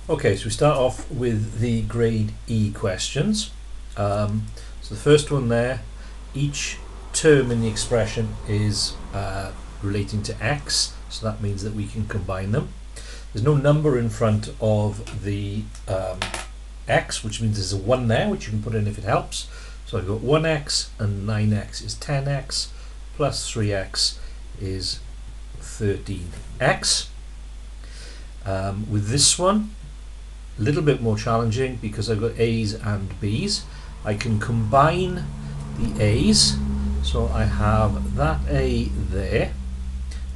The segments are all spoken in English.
Okay, so we start off with the grade E questions. So the first one there, each term in the expression is relating to x, so that means that we can combine them. There's no number in front of the x, which means there's a 1 there, which you can put in if it helps. So I've got 1x and 9x is 10x, plus 3x is 13x. With this one, a little bit more challenging because I've got A's and B's. I can combine the A's, so I have that A there.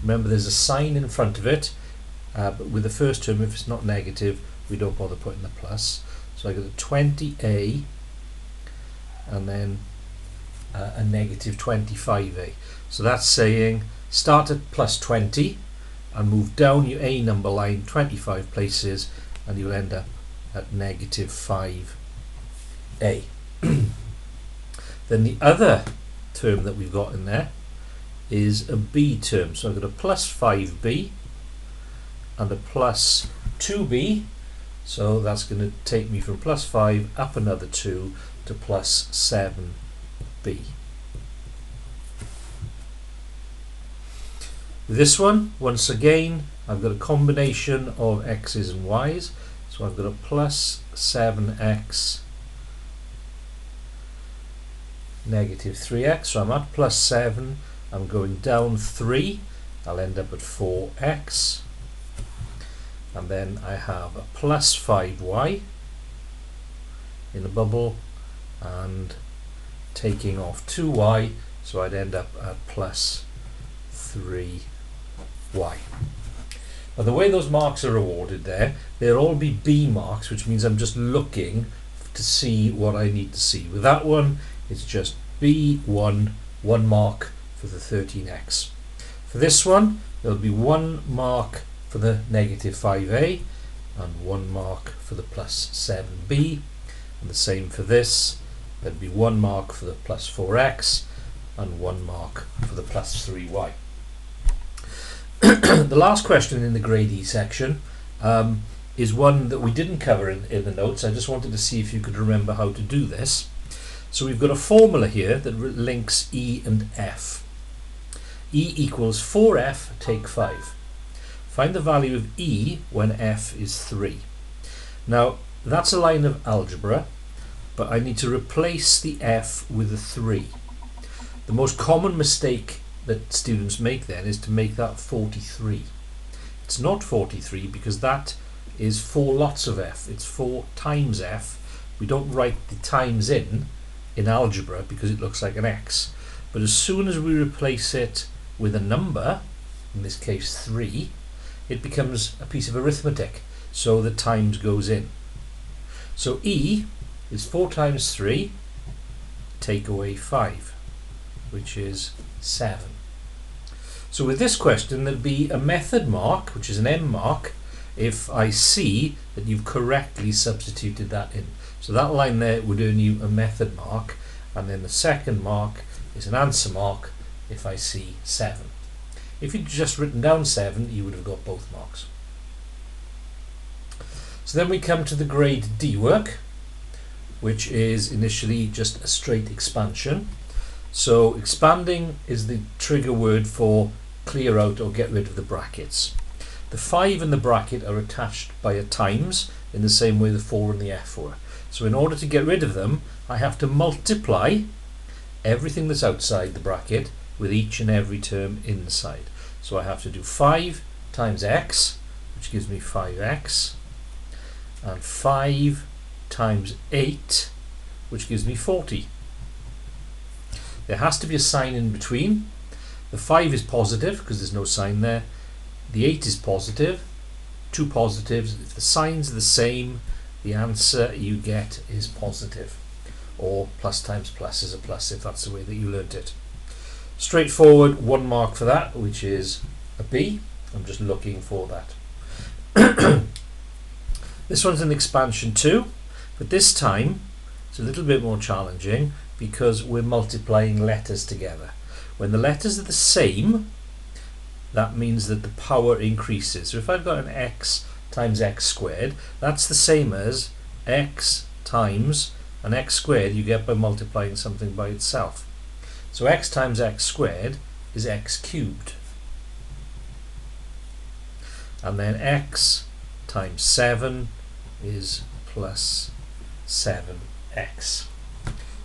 Remember, there's a sign in front of it, but with the first term, if it's not negative, we don't bother putting the plus. So I got a 20A and then a negative 25A. So that's saying start at plus 20 and move down your A number line 25 places, and you'll end up at negative 5A. Then the other term that we've got in there is a B term. So I've got a plus 5B and a plus 2B. So that's going to take me from plus 5 up another 2 to plus 7B. This one, once again, I've got a combination of x's and y's. So I've got a plus 7x negative 3x. So I'm at plus 7. I'm going down 3. I'll end up at 4x. And then I have a plus 5y in a bubble and taking off 2y. So I'd end up at plus 3y. Now the way those marks are awarded there, they'll all be B marks, which means I'm just looking to see what I need to see. With that one, it's just B1, 1 mark for the 13x. For this one, there'll be 1 mark for the negative 5a and 1 mark for the plus 7b. And the same for this, there'll be 1 mark for the plus 4x and 1 mark for the plus 3y. The last question in the grade E section is one that we didn't cover in the notes. I just wanted to see if you could remember how to do this. So we've got a formula here that links E and F. E equals 4F, take 5. Find the value of E when F is 3. Now that's a line of algebra, but I need to replace the F with a 3. The most common mistake that students make then is to make that 43. It's not 43 because that is 4 lots of F. It's 4 times F. We don't write the times in algebra because it looks like an X. But as soon as we replace it with a number, in this case 3, it becomes a piece of arithmetic. So the times goes in. So E is 4 times 3, take away 5, which is 7. So with this question, there'll be a method mark, which is an M mark, if I see that you've correctly substituted that in. So that line there would earn you a method mark, and then the second mark is an answer mark if I see 7. If you'd just written down 7, you would have got both marks. So then we come to the grade D work, which is initially just a straight expansion. So expanding is the trigger word for clear out or get rid of the brackets. The 5 and the bracket are attached by a times in the same way the 4 and the F were. So in order to get rid of them, I have to multiply everything that's outside the bracket with each and every term inside. So I have to do 5 times x, which gives me 5x, and 5 times 8, which gives me 40. There has to be a sign in between. The 5 is positive because there's no sign there. The 8 is positive, 2 positives. If the signs are the same, the answer you get is positive. Or plus times plus is a plus if that's the way that you learnt it. Straightforward, 1 mark for that, which is a B. I'm just looking for that. This one's an expansion 2, but this time it's a little bit more challenging because we're multiplying letters together. When the letters are the same, that means that the power increases. So if I've got an x times x squared. That's the same as x times an x squared you get by multiplying something by itself. So x times x squared is x cubed. And then x times 7 is plus 7x.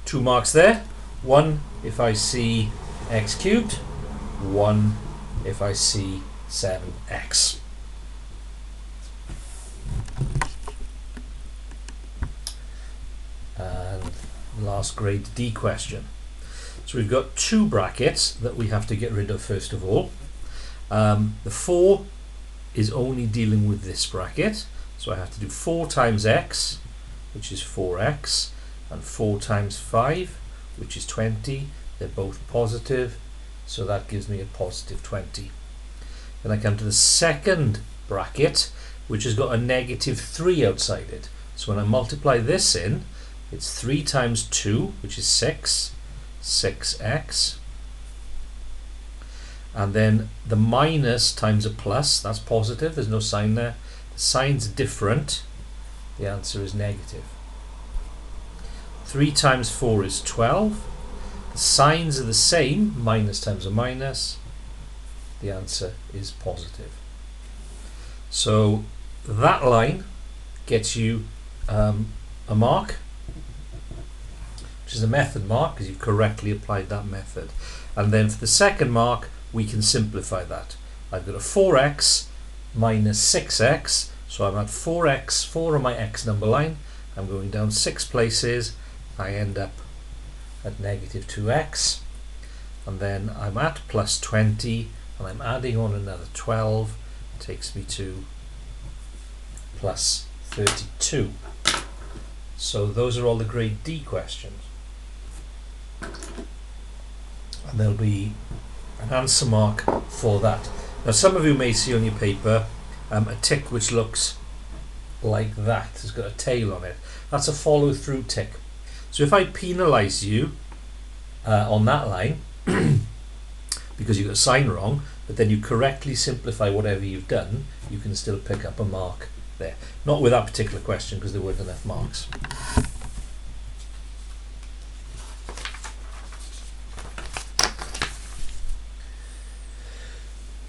2 marks there. 1 if I see x cubed, 1 if I see 7x. And last grade D question. So we've got 2 brackets that we have to get rid of first of all. The 4 is only dealing with this bracket, so I have to do 4 times x, which is 4x, and 4 times 5, which is 20. They're both positive, so that gives me a positive 20. Then I come to the second bracket, which has got a negative 3 outside it. So when I multiply this in, it's 3 times 2, which is 6, 6x. And then the minus times a plus, that's positive, there's no sign there. The sign's different, the answer is negative. 3 times 4 is 12. The signs are the same, minus times a minus. The answer is positive. So that line gets you a mark, which is a method mark because you've correctly applied that method. And then for the second mark, we can simplify that. I've got a 4x minus 6x, so I'm at 4x, 4 on my x number line. I'm going down 6 places. I end up at negative 2x, and then I'm at plus 20, and I'm adding on another 12, takes me to plus 32. So those are all the grade D questions. And there'll be an answer mark for that. Now some of you may see on your paper a tick which looks like that. It's got a tail on it. That's a follow through tick. So if I penalise you on that line because you got a sign wrong, but then you correctly simplify whatever you've done, you can still pick up a mark there. Not with that particular question because there weren't enough marks.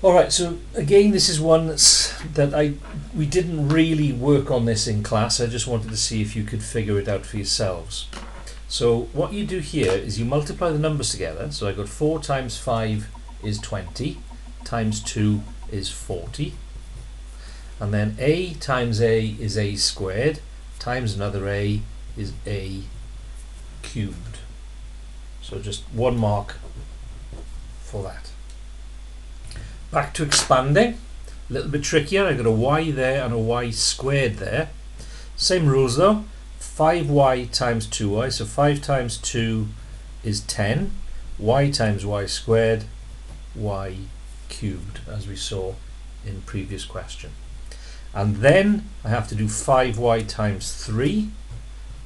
Alright, so again this is one we didn't really work on this in class. I just wanted to see if you could figure it out for yourselves. So what you do here is you multiply the numbers together. So I got 4 times 5 is 20, times 2 is 40. And then a times a is a squared, times another a is a cubed. So just 1 mark for that. Back to expanding, a little bit trickier. I've got a y there and a y squared there. Same rules though. 5y times 2y, so 5 times 2 is 10. Y times y squared, y cubed, as we saw in previous question. And then I have to do 5y times 3,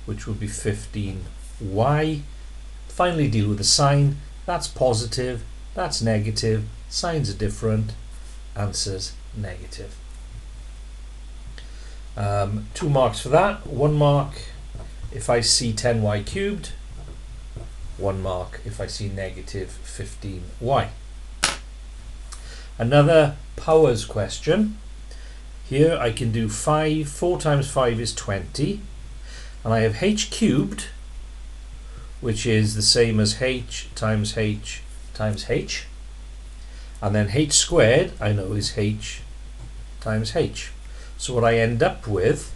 which would be 15y. Finally deal with the sign. That's positive, that's negative. Signs are different, answers negative. 2 marks for that. 1 mark if I see 10y cubed, 1 mark if I see negative 15y. Another powers question. Here I can do 4 times 5 is 20, and I have h cubed, which is the same as h times h times h. And then h squared, I know, is h times h. So what I end up with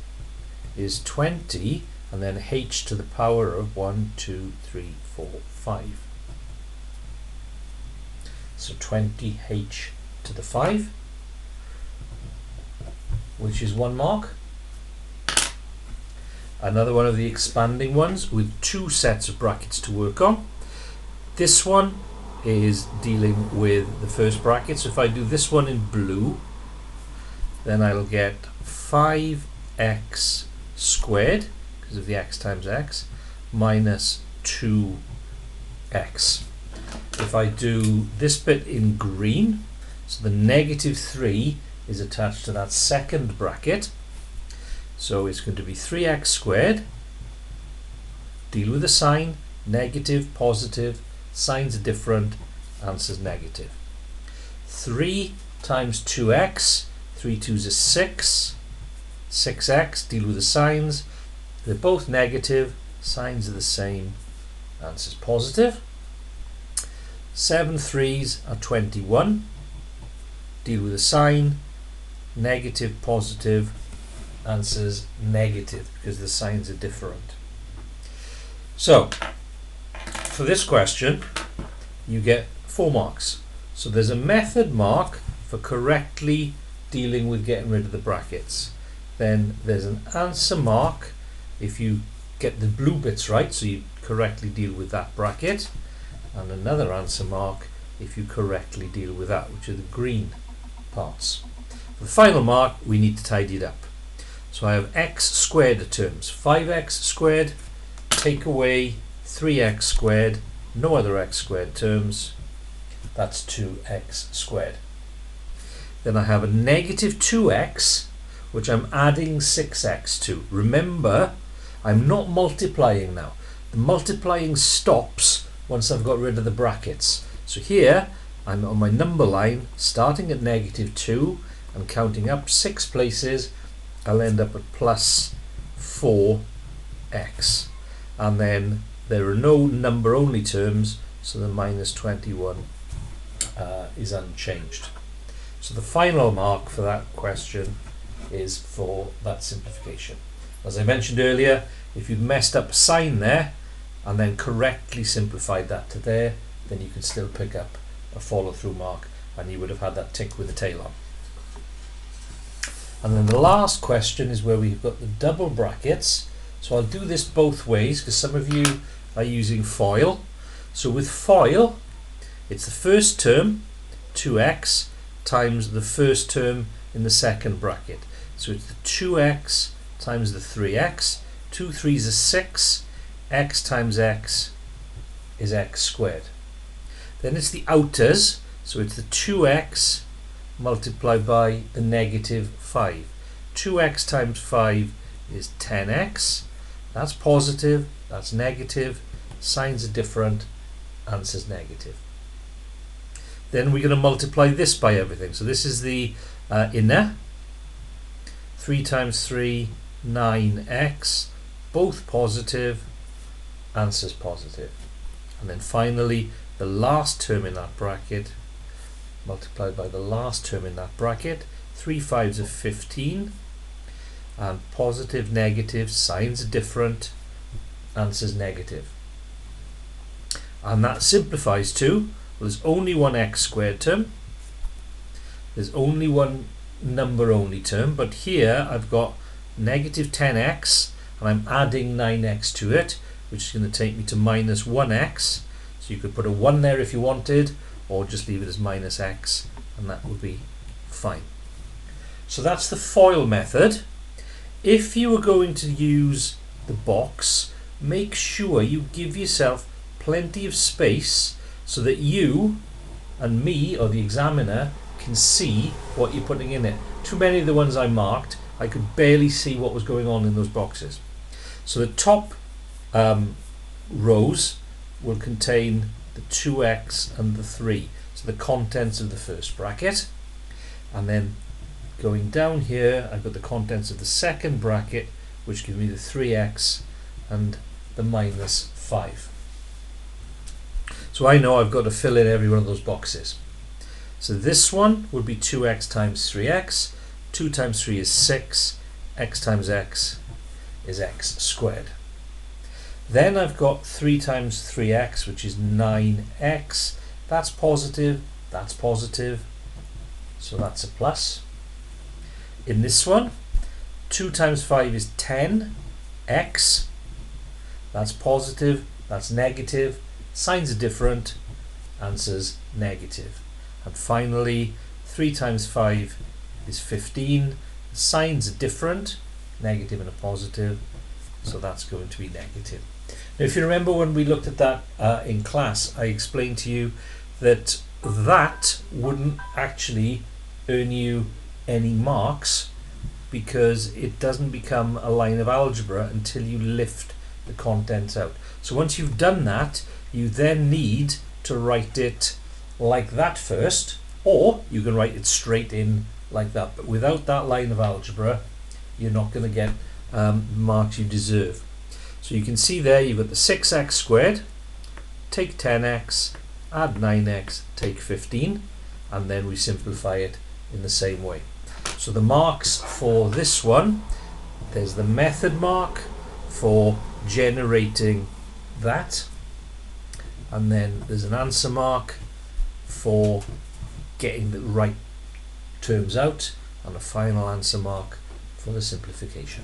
is 20 and then h to the power of 1, 2, 3, 4, 5. So 20h to the 5, which is 1 mark. Another one of the expanding ones with 2 sets of brackets to work on. This one is dealing with the first bracket. So if I do this one in blue, then I'll get 5x squared, because of the x times x, minus 2x. If I do this bit in green, so the negative 3 is attached to that second bracket, So it's going to be 3x squared, deal with the sign, negative, positive, signs are different, answer's negative. 3 times 2x, 3 2's is 6, 6x, deal with the signs, they're both negative, signs are the same, answer's positive. 7 3's are 21, deal with the sign, negative, positive, answers negative because the signs are different. So for this question you get 4 marks. So there's a method mark for correctly dealing with getting rid of the brackets. Then there's an answer mark if you get the blue bits right, so you correctly deal with that bracket, and another answer mark if you correctly deal with that, which are the green parts. For the final mark we need to tidy it up. So I have x squared terms, 5x squared, take away 3x squared, no other x squared terms, that's 2x squared. Then I have a negative 2x, which I'm adding 6x to. Remember, I'm not multiplying now. The multiplying stops once I've got rid of the brackets. So here, I'm on my number line, starting at negative 2 and counting up 6 places, I'll end up at plus 4x. And then there are no number only terms, so the minus 21 is unchanged. So the final mark for that question is for that simplification. As I mentioned earlier, if you'd messed up a sign there and then correctly simplified that to there, then you can still pick up a follow-through mark and you would have had that tick with the tail on. And then the last question is where we've got the double brackets. So I'll do this both ways because some of you are using FOIL. So with FOIL, it's the first term, 2x, times the first term in the second bracket. So it's the 2x times the 3x, 2 3's is 6, x times x is x squared. Then it's the outers, so it's the 2x multiplied by the negative 5. 2x times 5 is 10x, that's positive, that's negative, signs are different, answer's negative. Then we're going to multiply this by everything. So this is the inner, 3 times 3, 9x, both positive, answer's positive. And then finally the last term in that bracket multiplied by the last term in that bracket, 3 5's are 15, and positive, negative, signs are different, answer's negative. And that simplifies to, well, there's only one x squared term, there's only one number only term, but here I've got negative 10x and I'm adding 9x to it, which is going to take me to minus 1x. So you could put a 1 there if you wanted, or just leave it as minus x, and that would be fine. So that's the FOIL method. If you are going to use the box, make sure you give yourself plenty of space so that you and me, or the examiner, can see what you're putting in it. Too many of the ones I marked, I could barely see what was going on in those boxes. So the top rows will contain the 2x and the 3, so the contents of the first bracket, and then going down here I've got the contents of the second bracket, which give me the 3x and the minus 5. So I know I've got to fill in every one of those boxes. So this one would be 2x times 3x, 2 times 3 is 6, x times x is x squared. Then I've got 3 times 3x, which is 9x. That's positive, so that's a plus. In this one, 2 times 5 is 10x. That's positive, that's negative. Signs are different, answers negative. And finally, 3 times 5 is 15. Signs are different, negative and a positive, so that's going to be negative. Now, if you remember when we looked at that in class, I explained to you that that wouldn't actually earn you any marks because it doesn't become a line of algebra until you lift the contents out. So once you've done that, you then need to write it like that first, or you can write it straight in like that. But without that line of algebra, you're not going to get marks you deserve. So you can see there you've got the 6x squared, take 10x, add 9x, take 15, and then we simplify it in the same way. So the marks for this one, there's the method mark for generating that, and then there's an answer mark for getting the right terms out, and a final answer mark for the simplification.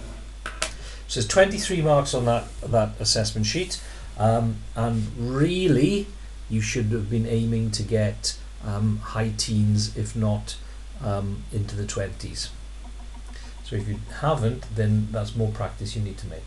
So there's 23 marks on that assessment sheet, and really you should have been aiming to get high teens, if not into the 20s. So if you haven't, then that's more practice you need to make.